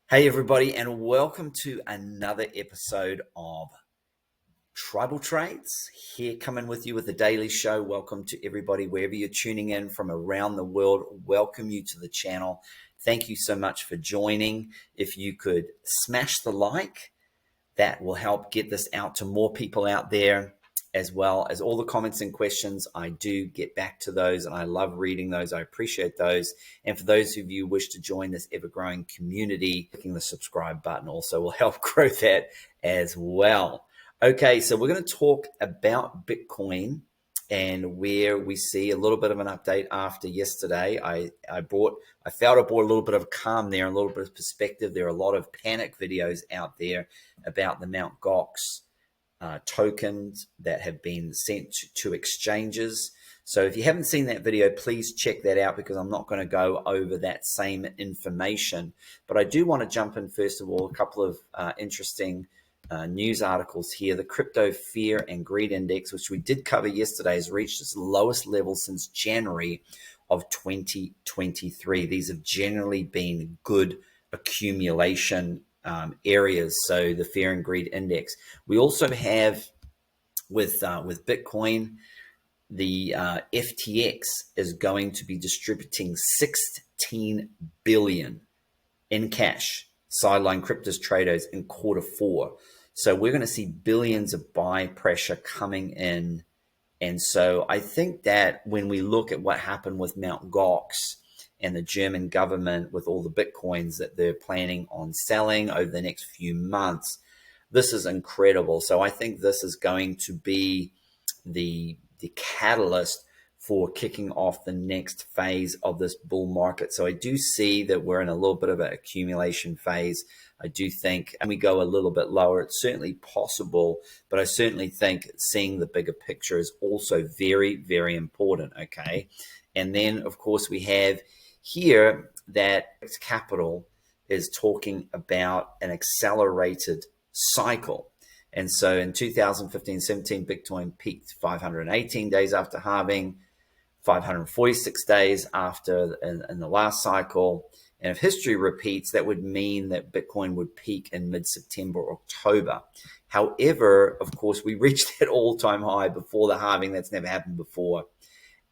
Hey, everybody, and welcome to another episode of Tribal Trades. Here, coming with you with the daily show. Welcome to everybody, wherever you're tuning in from around the world. Welcome you to the channel. Thank you so much for joining. If you could smash the like, that will help get this out to more people out there, as well as all the comments and questions. I do get back to those, and I love reading those. I appreciate those. And for those of you who wish to join this ever-growing community, clicking the subscribe button also will help grow that as well. Okay, so we're going to talk about Bitcoin and where we see a little bit of an update after yesterday. I felt I brought a little bit of calm there, a little bit of perspective. There are a lot of panic videos out there about the Mt. Gox tokens that have been sent to exchanges. So if you haven't seen that video, please check that out, because I'm not going to go over that same information. But I do want to jump in, first of all, a couple of interesting news articles here. The Crypto Fear and Greed Index, which we did cover yesterday, has reached its lowest level since January of 2023. These have generally been good accumulation areas. So the Fear and Greed Index. We also have with Bitcoin, the FTX is going to be distributing 16 billion in cash, sideline cryptos traders in Q4. So we're going to see billions of buy pressure coming in. And so I think that when we look at what happened with Mt. Gox and the German government with all the Bitcoins that they're planning on selling over the next few months, this is incredible. So I think this is going to be the catalyst for kicking off the next phase of this bull market. So I do see that we're in a little bit of an accumulation phase. I do think, and we go a little bit lower, it's certainly possible, but I certainly think seeing the bigger picture is also very, very important, okay? And then, of course, we have here that Capital is talking about an accelerated cycle. And so in 2015-17, Bitcoin peaked 518 days after halving, 546 days after in the last cycle. And if history repeats, that would mean that Bitcoin would peak in mid-September, October. However, of course, we reached that all-time high before the halving. That's never happened before.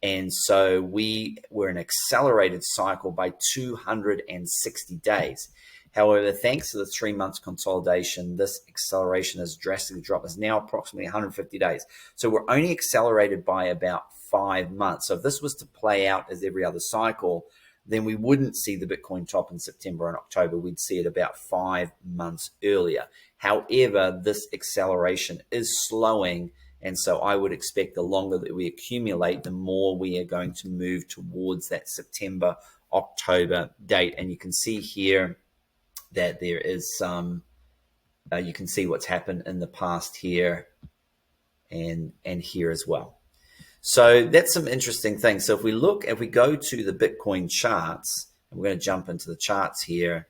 And so we were an accelerated cycle by 260 days. However, thanks to the 3 months consolidation, this acceleration has drastically dropped. It's now approximately 150 days. So we're only accelerated by about 5 months. So if this was to play out as every other cycle, then we wouldn't see the Bitcoin top in September and October. We'd see it about 5 months earlier. However, this acceleration is slowing. And so I would expect the longer that we accumulate, the more we are going to move towards that September, October date. And you can see here that there is some, you can see what's happened in the past here and here as well. So that's some interesting things. So if we go to the Bitcoin charts, and we're going to jump into the charts here,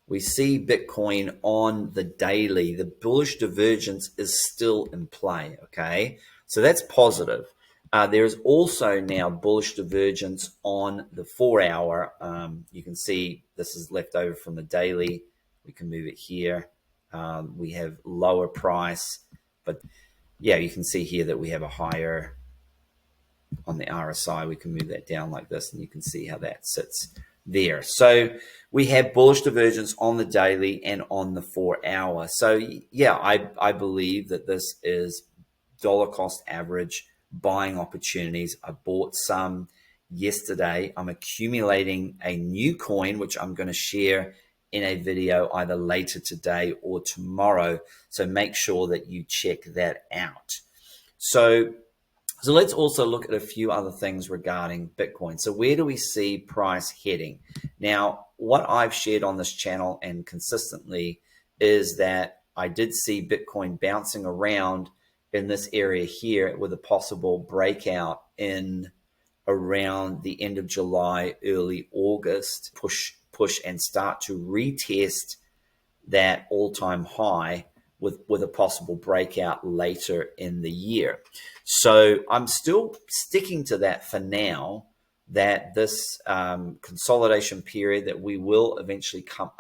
we see Bitcoin on the daily. The bullish divergence is still in play, okay? So that's positive. There is also now bullish divergence on the 4 hour. You can see this is left over from the daily. We can move it here. We have lower price, but yeah, you can see here that we have a higher on the RSI. We can move that down like this, and you can see how that sits there. So we have bullish divergence on the daily and on the 4 hour. So yeah, I believe that this is dollar cost average buying opportunities. I bought some yesterday. I'm accumulating a new coin, which I'm going to share in a video either later today or tomorrow. So make sure that you check that out. So let's also look at a few other things regarding Bitcoin. So where do we see price heading? Now, what I've shared on this channel and consistently is that I did see Bitcoin bouncing around in this area here with a possible breakout in around the end of July, early August, push and start to retest that all-time high with a possible breakout later in the year. So I'm still sticking to that for now. that this consolidation period, that we will eventually come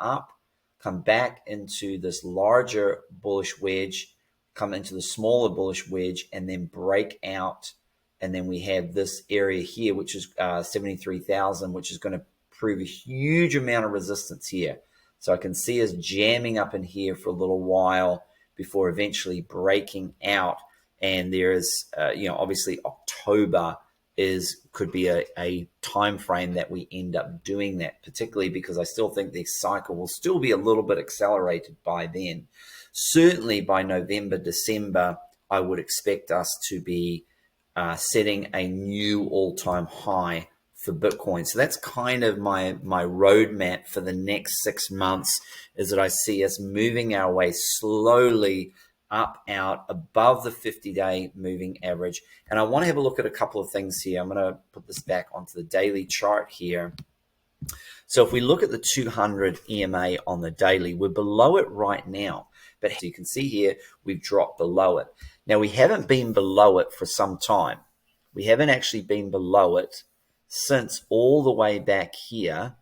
back into this larger bullish wedge, come into the smaller bullish wedge, and then break out. And then we have this area here, which is 73,000, which is going to prove a huge amount of resistance here. So I can see us jamming up in here for a little while before eventually breaking out. And there is, obviously October could be a time frame that we end up doing that, particularly because I still think the cycle will still be a little bit accelerated by then. Certainly by November, December, I would expect us to be setting a new all-time high for Bitcoin. So that's kind of my roadmap for the next 6 months, is that I see us moving our way slowly up out above the 50-day moving average. And I want to have a look at a couple of things here. I'm going to put this back onto the daily chart here. So if we look at the 200 EMA on the daily, we're below it right now. But as you can see here, we've dropped below it. Now, we haven't been below it for some time. We haven't actually been below it since all the way back here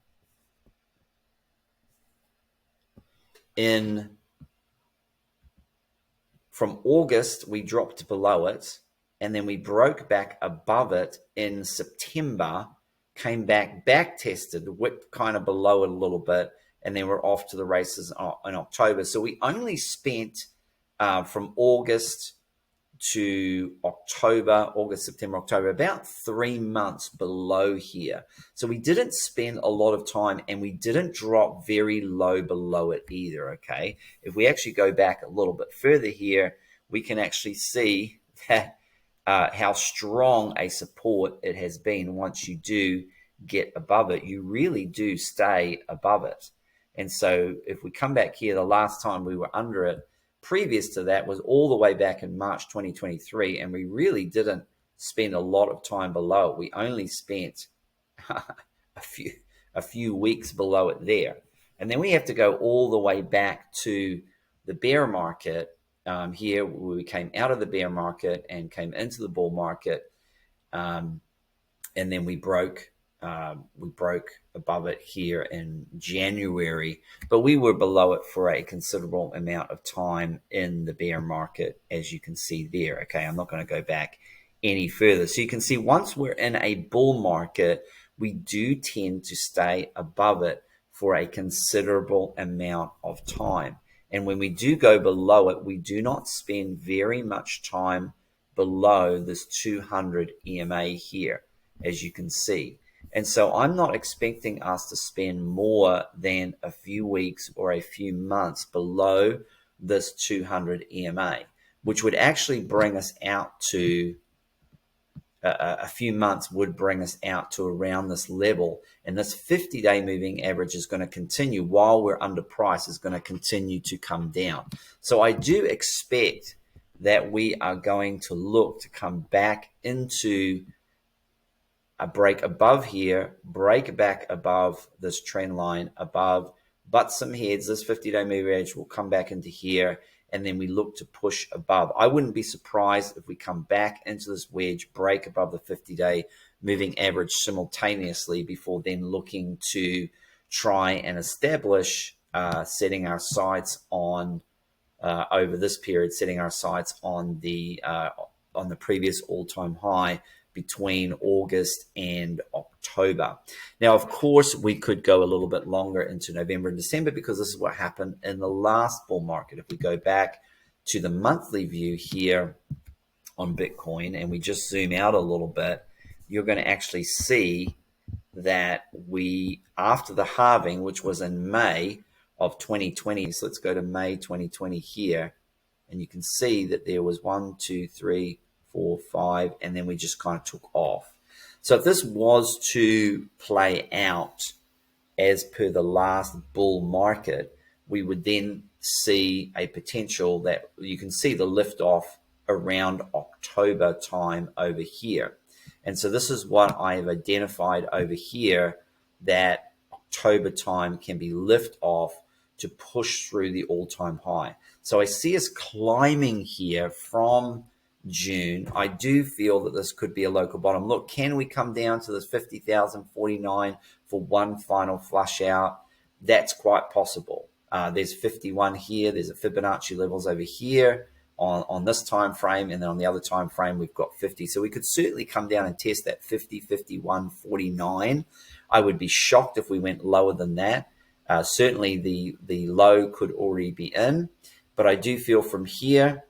from August. We dropped below it, and then we broke back above it in September, came back tested, whipped kind of below it a little bit, and then we're off to the races in October. So we only spent from August to October, August, September, October, about 3 months below here. So we didn't spend a lot of time, and we didn't drop very low below it either, okay? If we actually go back a little bit further here, we can actually see that how strong a support it has been. Once you do get above it, you really do stay above it. And so if we come back here, the last time we were under it, previous to that, was all the way back in March 2023, and we really didn't spend a lot of time below it. We only spent a few weeks below it there. And then we have to go all the way back to the bear market here, where we came out of the bear market and came into the bull market, and then we broke above it here in January, but we were below it for a considerable amount of time in the bear market, as you can see there. Okay, I'm not going to go back any further. So you can see once we're in a bull market, we do tend to stay above it for a considerable amount of time. And when we do go below it, we do not spend very much time below this 200 EMA here, as you can see. And so I'm not expecting us to spend more than a few weeks or a few months below this 200 EMA, which would actually bring us out to a few months would bring us out to around this level. And this 50-day moving average is going to continue while we're underpriced, is going to continue to come down. So I do expect that we are going to look to come back into a break above here, break back above this trend line above, but some heads. This 50-day moving average will come back into here, and then we look to push above. I wouldn't be surprised if we come back into this wedge, break above the 50-day moving average simultaneously, before then looking to try and establish setting our sights on over this period, setting our sights on the previous all-time high between August and October. Now, of course, we could go a little bit longer into November and December, because this is what happened in the last bull market. If we go back to the monthly view here on Bitcoin, and we just zoom out a little bit, you're going to actually see that we, after the halving, which was in May of 2020, so let's go to May 2020 here, and you can see that there was 1, 2, 3, 4, 5, and then we just kind of took off. So if this was to play out as per the last bull market, we would then see a potential that you can see the lift off around October time over here. And so this is what I have identified over here, that October time can be lift off to push through the all-time high. So I see us climbing here from June, I do feel that this could be a local bottom. Look, can we come down to this 50,049 for one final flush out? That's quite possible. There's 51 here. There's a Fibonacci levels over here on this time frame, and then on the other time frame we've got 50. So we could certainly come down and test that 50, 51, 49. I would be shocked if we went lower than that. Certainly the low could already be in, but I do feel from here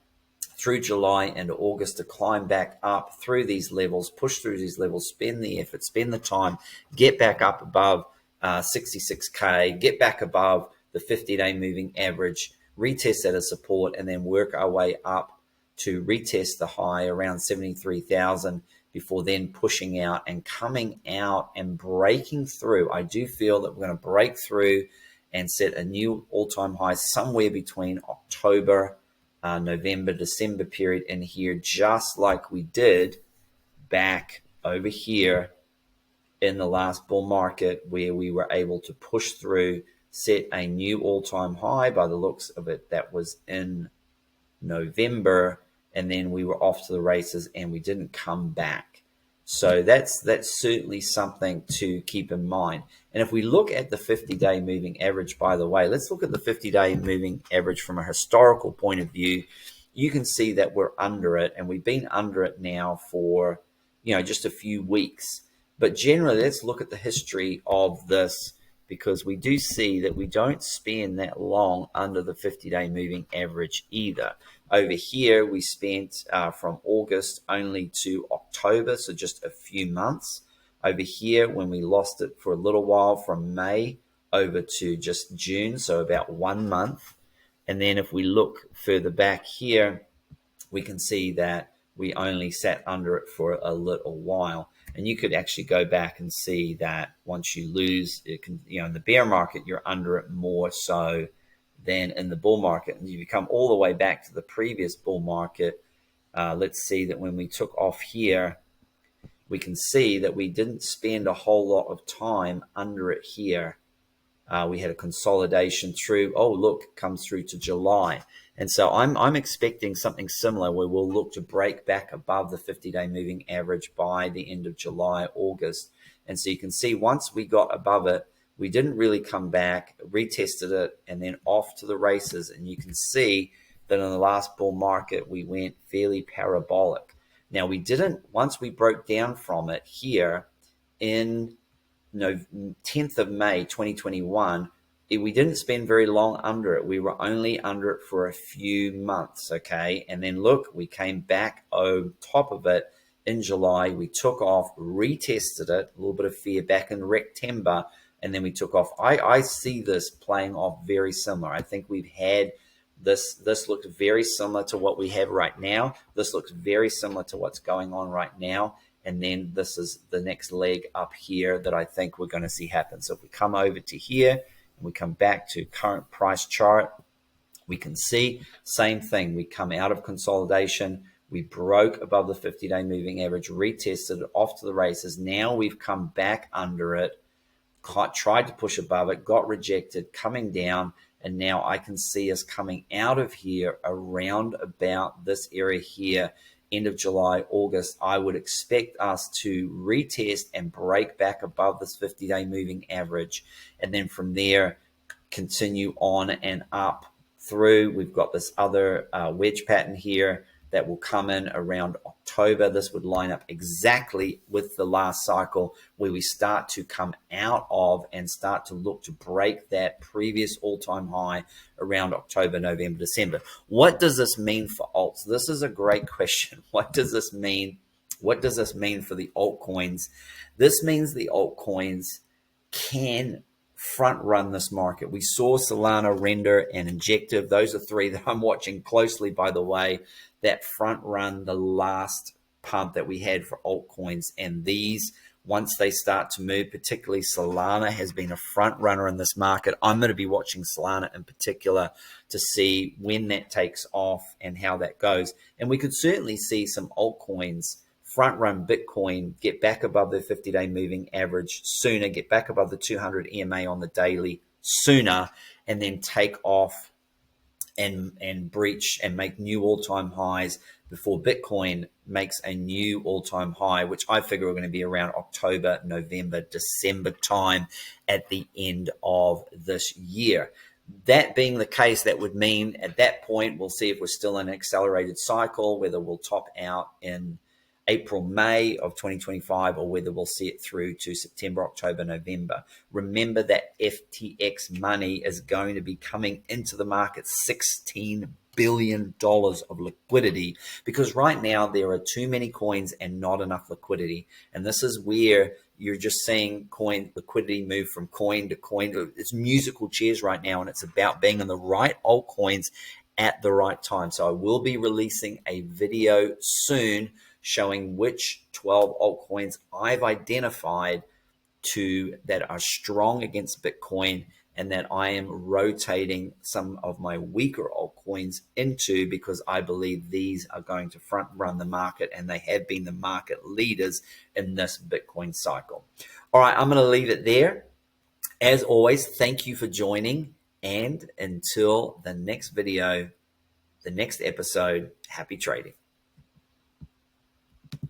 through July and August to climb back up through these levels, push through these levels, spend the effort, spend the time, get back up above 66K, get back above the 50-day moving average, retest that as support, and then work our way up to retest the high around 73,000 before then pushing out and coming out and breaking through. I do feel that we're going to break through and set a new all-time high somewhere between October, November, December period in here, just like we did back over here in the last bull market, where we were able to push through, set a new all-time high by the looks of it. That was in November, and then we were off to the races and we didn't come back. So that's certainly something to keep in mind. And if we look at the 50-day moving average, by the way, let's look at the 50-day moving average from a historical point of view. You can see that we're under it, and we've been under it now for, just a few weeks. But generally, let's look at the history of this, because we do see that we don't spend that long under the 50-day moving average either. Over here, we spent from August only to October, so just a few months. Over here, when we lost it for a little while from May over to just June, so about 1 month. And then if we look further back here, we can see that we only sat under it for a little while. And you could actually go back and see that once you lose, it can, in the bear market, you're under it more so than in the bull market. And you come all the way back to the previous bull market. Let's see that when we took off here, we can see that we didn't spend a whole lot of time under it here. We had a consolidation through, comes through to July. And so I'm expecting something similar, where we'll look to break back above the 50-day moving average by the end of July, August. And so you can see once we got above it, we didn't really come back, retested it, and then off to the races. And you can see that in the last bull market, we went fairly parabolic. Now, we didn't, once we broke down from it here in 10th of May 2021, we didn't spend very long under it. We were only under it for a few months, okay? And then look, we came back on top of it in July. We took off, retested it, a little bit of fear back in September, and then we took off. I see this playing off very similar. I think we've had this looked very similar to what we have right now. This looks very similar to what's going on right now. And then this is the next leg up here that I think we're going to see happen. So if we come over to here and we come back to current price chart, we can see same thing. We come out of consolidation. We broke above the 50-day moving average, retested it off to the races. Now we've come back under it, tried to push above it, got rejected, coming down. And now I can see us coming out of here around about this area here, end of July, August. I would expect us to retest and break back above this 50-day moving average. And then from there, continue on and up through. We've got this other wedge pattern here that will come in around October. This would line up exactly with the last cycle, where we start to come out of and start to look to break that previous all-time high around October, November, December. What does this mean for alts? This is a great question. What does this mean? What does this mean for the altcoins? This means the altcoins can front run this market. We saw Solana, Render, and Injective. Those are three that I'm watching closely, by the way, that front run the last pump that we had for altcoins. And these, once they start to move, particularly Solana has been a front runner in this market. I'm going to be watching Solana in particular to see when that takes off and how that goes. And we could certainly see some altcoins front run Bitcoin, get back above the 50-day moving average sooner, get back above the 200 EMA on the daily sooner, and then take off and breach and make new all-time highs before Bitcoin makes a new all-time high, which I figure are going to be around October, November, December time at the end of this year. That being the case, that would mean at that point, we'll see if we're still in an accelerated cycle, whether we'll top out in April, May of 2025, or whether we'll see it through to September, October, November. Remember that FTX money is going to be coming into the market, $16 billion of liquidity, because right now there are too many coins and not enough liquidity. And this is where you're just seeing coin liquidity move from coin to coin. It's musical chairs right now, and it's about being in the right altcoins at the right time. So I will be releasing a video soon showing which 12 altcoins I've identified that are strong against Bitcoin, and that I am rotating some of my weaker altcoins into, because I believe these are going to front run the market, and they have been the market leaders in this Bitcoin cycle. All right, I'm going to leave it there. As always, thank you for joining, and until the next video, the next episode, happy trading.